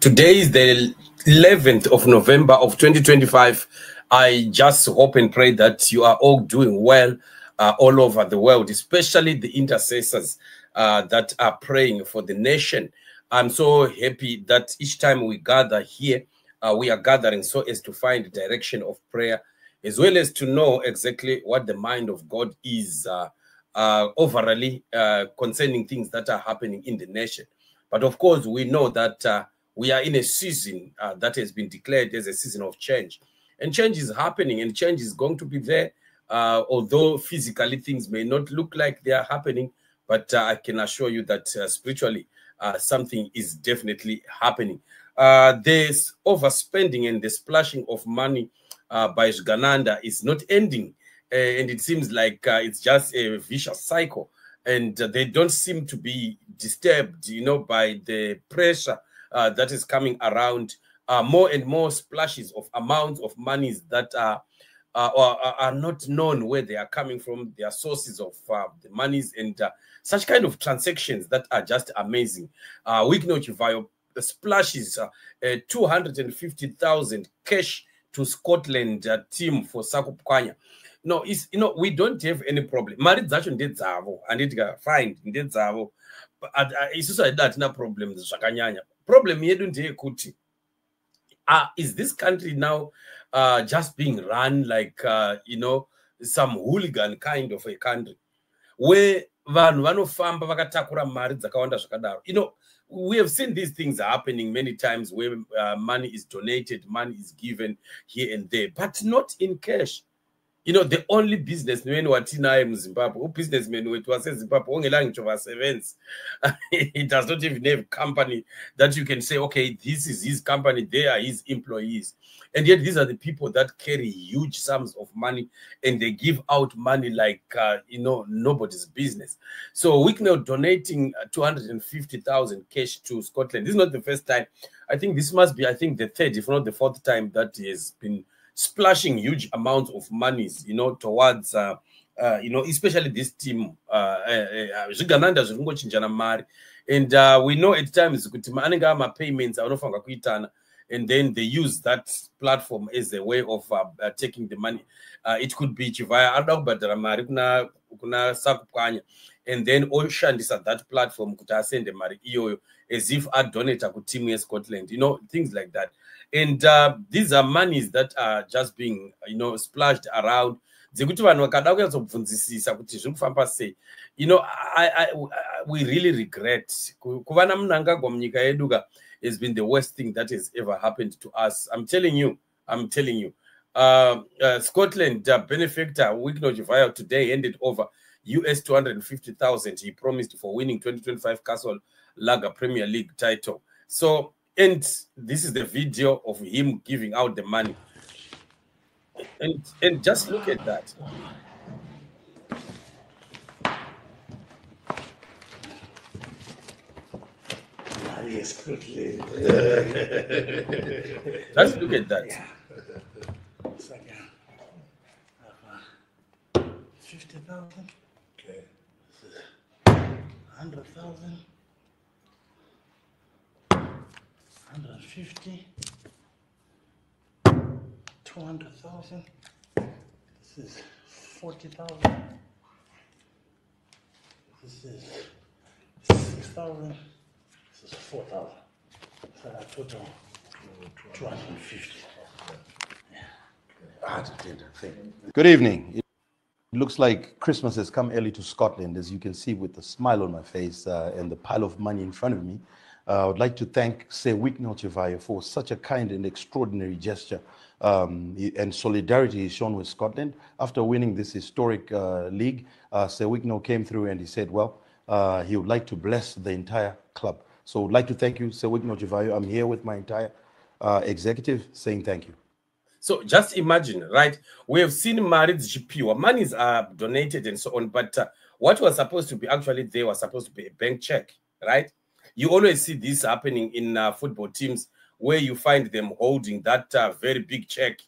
Today is the 11th of November of 2025. I just hope and pray that you are all doing well all over the world, especially the intercessors that are praying for the nation. I'm so happy that each time we gather here, we are gathering so as to find the direction of prayer, as well as to know exactly what the mind of God is overally concerning things that are happening in the nation. But of course, we know that we are in a season that has been declared as a season of change. And change is happening, and change is going to be there, although physically things may not look like they are happening. But I can assure you that spiritually, something is definitely happening. This overspending and the splashing of money by Gananda is not ending. And it seems like it's just a vicious cycle. And they don't seem to be disturbed, by the pressure that is coming around. More and more splashes of amounts of monies that are not known where they are coming from, their sources of the monies, and such kind of transactions that are just amazing. Chivayo splashes 250,000 cash to Scotland team for Sakupwanya. No, it's we don't have any problem. Married zacho ndedzavo and it fine ndedzavo. Isusu hatina problem zvakanyanya. Problem yedu ndeyekuti is this country now just being run like some hooligan kind of a country where vanhu vanofamba vakatakura mari dzakawanda zvakadaro. We have seen these things happening many times where money is donated, money is given here and there, but not in cash. The only businessman watinaye in Zimbabwe, businessman wetu waseZimbabwe ongelanga ngisho vasevenzi. He does not even have a company that you can say, okay, this is his company, they are his employees. And yet these are the people that carry huge sums of money and they give out money like, nobody's business. So we now donating 250,000 cash to Scotland. This is not the first time. I think this must be, the third, if not the fourth time that he has been splashing huge amounts of monies, towards, especially this team. And we know at times payments and then they use that platform as a way of taking the money. It could be Chivayo Sakupwanya, and then Oshandisa that platform could send the money as if I donate to team in Scotland, things like that. And these are monies that are just being, splashed around. We really regret. Has been the worst thing that has ever happened to us. I'm telling you. Scotland benefactor Wickno Chivayo today handed over US250,000 he promised for winning 2025 Castle Lager Premier League title. So, and this is the video of him giving out the money. And just look at that. Just look at that. Yeah. It's like 50,000. Okay. 100,000. 150. 200,000. This is 40,000. This is 6,000. This is 4,000. So that total 250. Good evening. It looks like Christmas has come early to Scotland, as you can see with the smile on my face and the pile of money in front of me. I would like to thank Wickno Chivayo for such a kind and extraordinary gesture and solidarity he's shown with Scotland. After winning this historic league, Wickno came through and he said, well, he would like to bless the entire club. So I would like to thank you, Wickno Chivayo. I'm here with my entire executive saying thank you. So just imagine, right? We have seen married GP, monies are donated and so on, but what was supposed to be actually there was supposed to be a bank check, right? You always see this happening in football teams where you find them holding that very big check,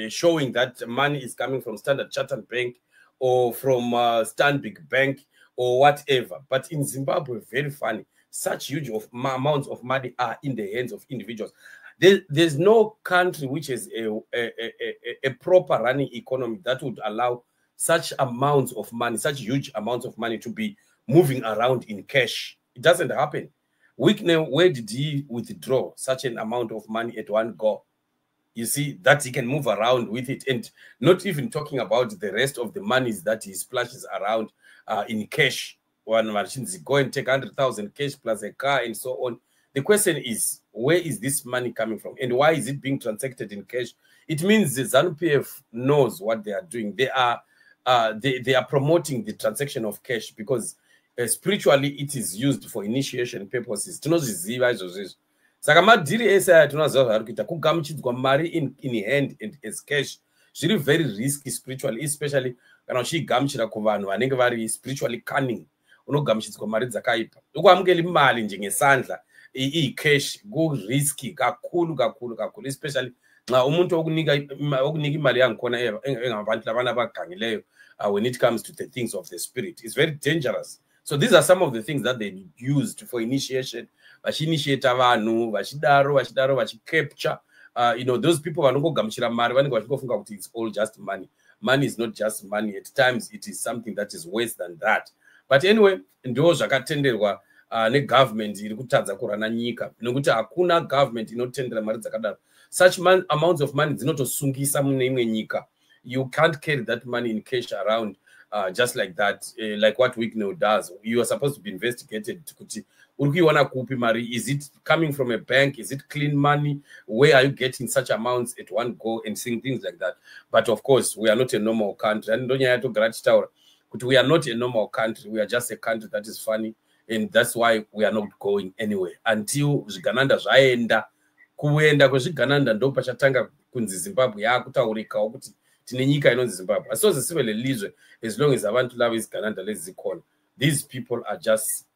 showing that money is coming from Standard Chartered Bank or from Stanbic Bank or whatever. But in Zimbabwe, very funny. such huge amounts of money are in the hands of individuals. There's no country which is a proper running economy that would allow such amounts of money, such huge amounts of money to be moving around in cash. It doesn't happen. Wicknell, where did he withdraw such an amount of money at one go? You see, that he can move around with it, and not even talking about the rest of the monies that he splashes around in cash. One machines go and take 100,000 cash plus a car and so on. The question is, where is this money coming from, and why is it being transacted in cash? It means the ZANU-PF knows what they are doing. They are promoting the transaction of cash because spiritually it is used for initiation purposes. Saka madhiri ese aya tinoziva zvari kuita kugamuchidzwa mari in hand and as cash zviri very risky spiritually, especially kana uchigamuchira kuvanhu vanenge vari spiritually cunning. Unogamuchidzwa mari dzakaipa, ukuamukeli mali njengesandla cash risky kakulu, especially nxa umuntu okunika imali yangikhona engabantu labana abagangileyo when it comes to the things of the spirit. It's very dangerous. So these are some of the things that they used for initiation. Vachi-initiate vanhu, vachidaro, vachi-capture. Those people vanongogamuchira mari vanenge vachingofunga kuti it's all just money. Money is not just money. At times it is something that is worse than that. But anyway, ndo zvakatenderwa negovernment iri kutadza kurana nyika, nokuti hakuna government inotendera mari dzakadaro. Such amounts of money dzinotosungisa mune imwe nyika. You can't carry that money in cash around just like that, like what Wicknell does. You are supposed to be investigated. Is it coming from a bank? Is it clean money? Where are you getting such amounts at one go and seeing things like that? But of course, we are not a normal country. And we are not a normal country. We are just a country that is funny. And that's why we are not going anywhere until zvigananda zvaenda. Kuenda kwezvigananda ndo pachatanga kunzi Zimbabwe yakutaurikawo kuti tine nyika inonzi Zimbabwe. Asisoze sive lelizwe as long as abantu lava izigananda lezi zikhona. These people are just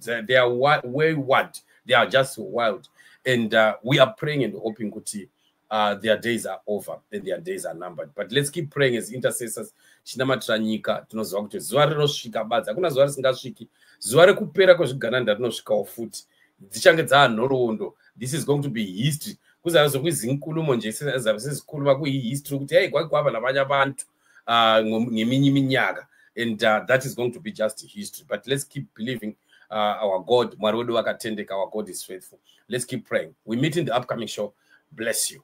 they are wayward. They are just wild. And we are praying and hoping kuti their days are over and their days are numbered. But let's keep praying as intercessors. Chinamatira nyika tinoziva kuti zuva rinosvika badza. Hakuna zuva risingasviki. Zuva rekupera kwezvigananda rinosvikawo futi. Dzichange dzanhoroondo. This is going to be history. Kuzazo kwizinkulumo nje sezikhuluma kuyi-history ukuthi hey kwakwaba nabanye abantu ngeminye iminyaka. And that is going to be just history. But let's keep believing our God. Our God is faithful. Let's keep praying. We meet in the upcoming show. Bless you.